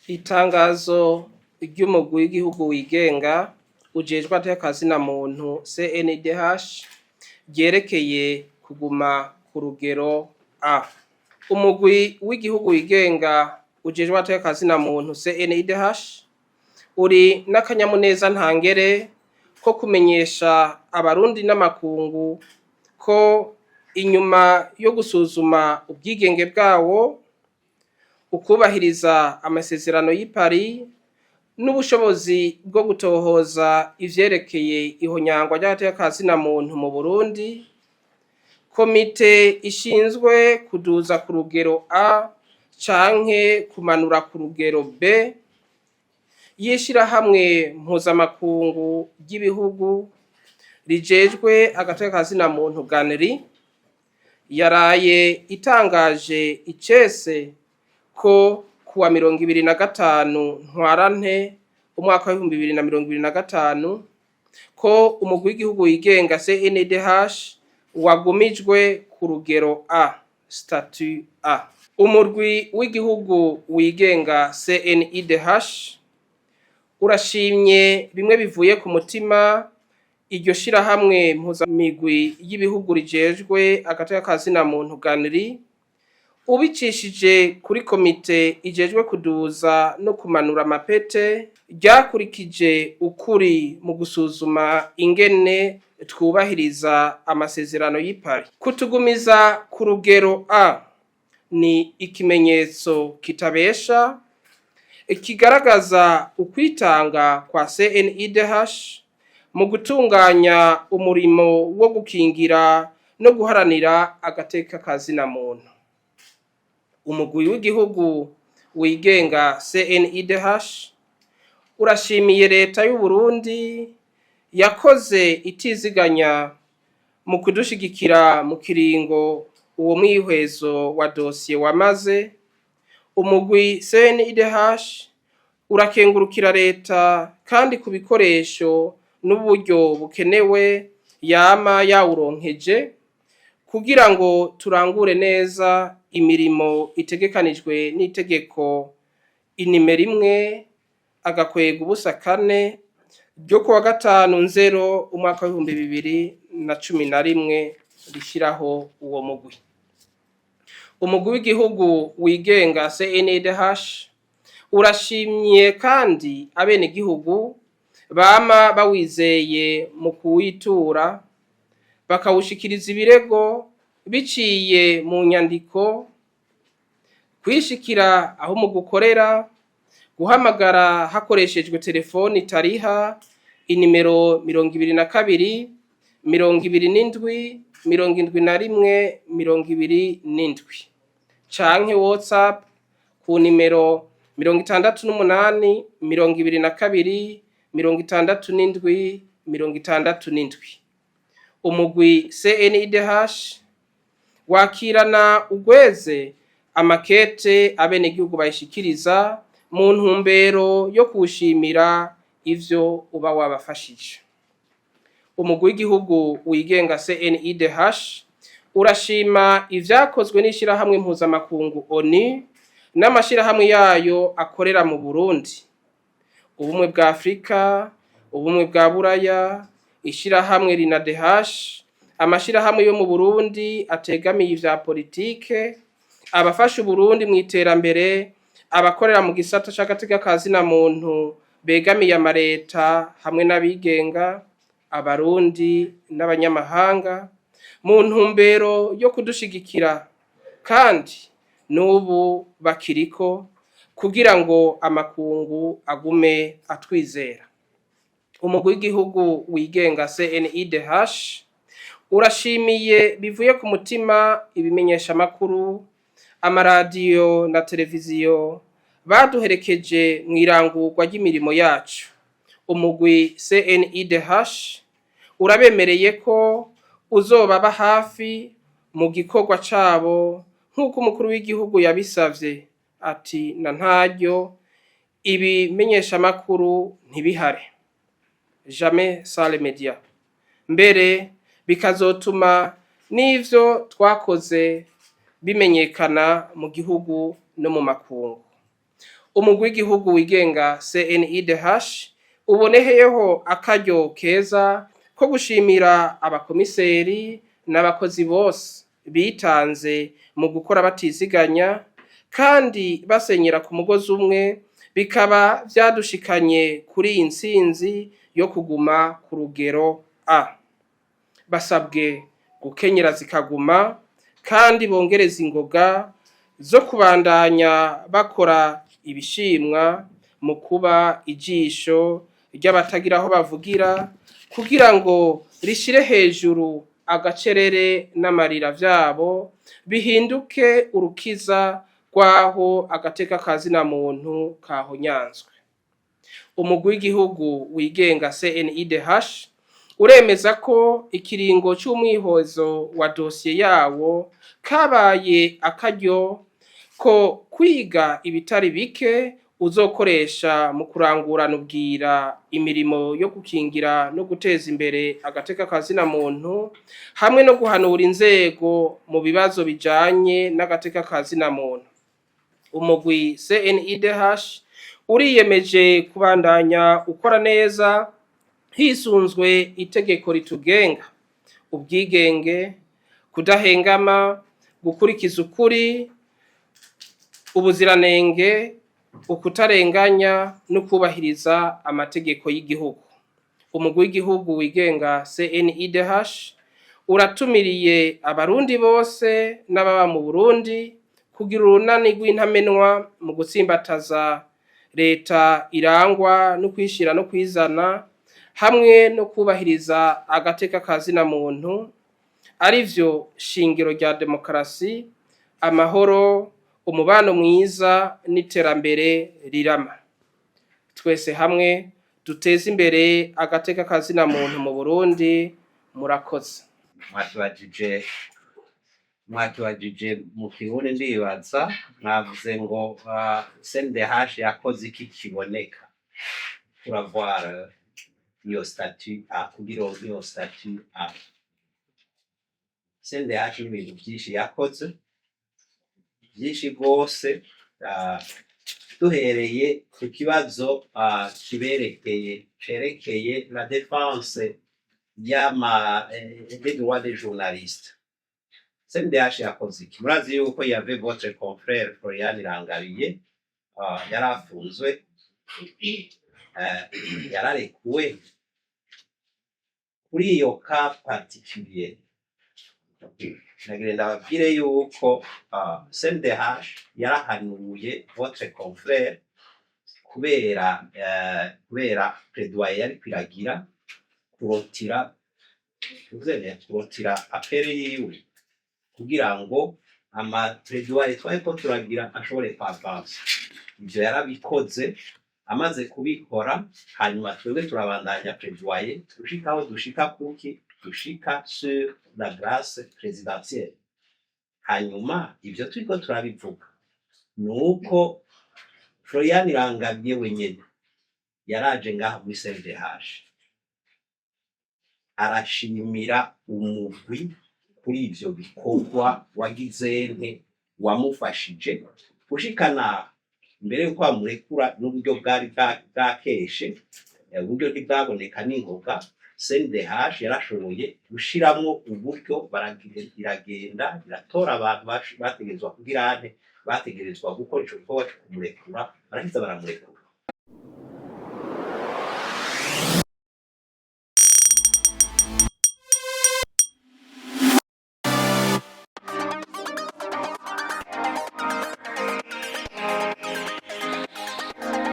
Itangazo ry'umugwi w'igihugu wigenga ujejwe atakazina muntu CNDH ryerekeye kuguma ku rugero A. Umugwi w'igihugu wigenga ujejwe atakazina muntu CNDH uri n'akanyamuneza ntangere ko kumenyesha abarundi n'amakungu ko inyuma yo gusuzuma ubwigenge bwawo, ukubahiriza amasezerano y'i Paris n'ubushobozi bwo gutohoza ivyerekeye ihonyangwa ry'agateka muntu mu Burundi, komite ishinzwe kuduza ku rugero A canke kumanura ku rugero B y'ishirahamwe mpuzamakungu ry'ibihugu rijejwe agateka muntu GANRI yaraye itangaje icese ko kuwa 25 Ntwarante umwaka wa 2025 ko umugwi w'igihugu wigenga CNDH wagumijwe ku rugero A, statut A. Umurwi w'igihugu wigenga CNDH urashimye bimwe bivuye ku mutima iryo shirahamwe mpuzamigwi y'ibihugu rijejwe agateka muntu GANRI ubicishije kuri komite ijejwe kuduza no kumanura amapete ryakurikije ukuri mu gusuzuma ingene twubahiriza amasezerano y'i Paris. Kutugumiza ku rugero A ni ikimenyetso kitabesha kigaragaza ukwitanga kwa CNDH mu gutunganya umurimo wo gukingira no guharanira agateka muntu. Umugwi w'igihugu wigenga CNDH urashimiye leta y'u Burundi yakoze itiziganya mu kudushigikira mu kiringo uwo mwihwezo wa dosiye wamaze. Umugwi CNDH urakengurukira leta kandi ku bikoresho n'uburyo bukenewe yama yawuronkeje kugira ngo turangure neza imirimo itegekanijwe n'itegeko inimero 1/4 ryo kuwa 5/0 umwaka wa 2011 rishiraho uwo mugwi. Umugwi w'igihugu wigenga CNDH urashimye kandi abenegihugu bama bawizeye mu kuwitura bakawushikiriza ibirego biciye mu nyandiko, kwishikira aho mu gukorera, guhamagara hakoreshejwe telefoni itariha inimero 22 27 71 27 canke WhatsApp ku nimero 68 22 67 67. Umugwi CNDH wakirana ugweze amakete abenegihugu bayishikiriza mu ntumbero yo kushimira ivyo uba wabafashije. Umugwi w'igihugu wigenga CNDH urashima ivyakozwe n'ishirahamwe mpuzamakungu ONU n'amashirahamwe yayo akorera mu Burundi, ubumwe bwa Afrika, ubumwe bwa Buraya, ishirahamwe RINADEH, amashirahamwe yo mu Burundi ategamiye ivya politike, abafasha Burundi mu iterambere, abakorera mu gisata c'agateka muntu begamiye amareta hamwe n'abigenga, abarundi n'abanyamahanga mu ntumbero yo kudushigikira kandi n'ubu bakiriko kugira ngo amakungu agume atwizera. Umugwi w'igihugu wigenga CNDH urashimiye bivuye ku mutima ibimenyesha makuru, amaradiyo na televiziyo baduherekeje mu irangurwa ry'imirimo yacu. Umugwi CNDH urabemereye ko uzobaba hafi mu gikorwa cabo nk'uko umukuru w'igihugu yabisavye ati na ntaryo ibimenyesha makuru ntibihare, jamais sans les médias, mbere bikazotuma n'ivyo twakoze bimenyekana mu gihugu no mu makungu. umugwi w'igihugu wigenga CNIDH uboneyeho akaryo keza ko gushimira abakomiseri n'abakozi bose bitanze mu gukora batiziganya kandi basenyera ku mugozi umwe, bikaba vyadushikanye kuri iyi ntsinzi yo kuguma ku rugero A. Basabwe gukenyera zikaguma kandi bongereza ingoga zo kubandanya bakora ibishimwa mu kuba ijisho ry'abatagira aho bavugira, kugira ngo rishire hejuru agacerere n'amarira vyabo bihinduke urukiza rwaho agateka kazina muntu kahonyanzwe. Umugwi w'igihugu wigenga CNIDH uremeza ko ikiringo c'umwihozo wa dosiye yawo kabaye akaryo ko kwiga ibitari bike uzokoresha mu kurangurana ubwira imirimo yo gukingira no guteza imbere agateka kazina muntu hamwe no guhanura inzego mu bibazo bijanye n'agateka kazina muntu. Umugwi CNIDH uriyemeje kubandanya ukora neza hisunzwe itegeko ritugenga, ubwigenge, kudahengama, gukurikiza ukuri, ubuziranenge, ukutarenganya no kubahiriza amategeko y'igihugu. Umugwi w'igihugu wigenga CNIDH uratumiriye abarundi bose n'ababa mu Burundi kugira urunani rw'intamenwa mu gutsimbataza leta irangwa no kwishira no kwizana hamwe no kubahiriza agateka kazina muntu, arivyo shingiro rya demokarasi, amahoro, umubano mwiza n'iterambere rirama. Twese hamwe duteze imbere agateka kazina muntu mu Burundi. Murakoze. Mwatubajije mu Kirundi ndibaza mwavuze ngo CNDH yakoze iki kiboneka turavoir iyo statut kugira iyo statut CNDH ibintu byinshi yakoze byinshi rwose, duhereye ku kibazo cerekeye la défense des droits des journalistes. CNDH yakoze iki? Murazi yuko yave votre confrère Florian Irangabiye yarafunzwe, yararekuwe kuri iyo cas particulier. Nagenda babwire yuko CNDH yarahanuye votre confrère kubera plaidoyer yari kwiragira kurotira affaire yiwe kugira ngo plaidoyer twariko turagira ashobore kwavansa. Ivyo yarabikoze, amaze kubikora hanyuma twebwe turabandanya plaidoyer dushikaho dushika kuki dushika sur la grâce présidentielle. Hanyuma ivyo turiko turabivuga nuko Florian Irangabiye wenyene yaraje ngaha muri CNDH arashimira umugwi kuri ivyo bikorwa wagize wamufashije gushikana mbere yuko amurekura n'uburyo bwari bwakeshe, uburyo ntibwaboneka n'ingoga. CNDH yarashoboye gushiramwo uburyo iragenda iratora abantu bategerezwa kugira bategerezwa gukora ico gikorwa cyo kumurekura, baraheza baramurekura.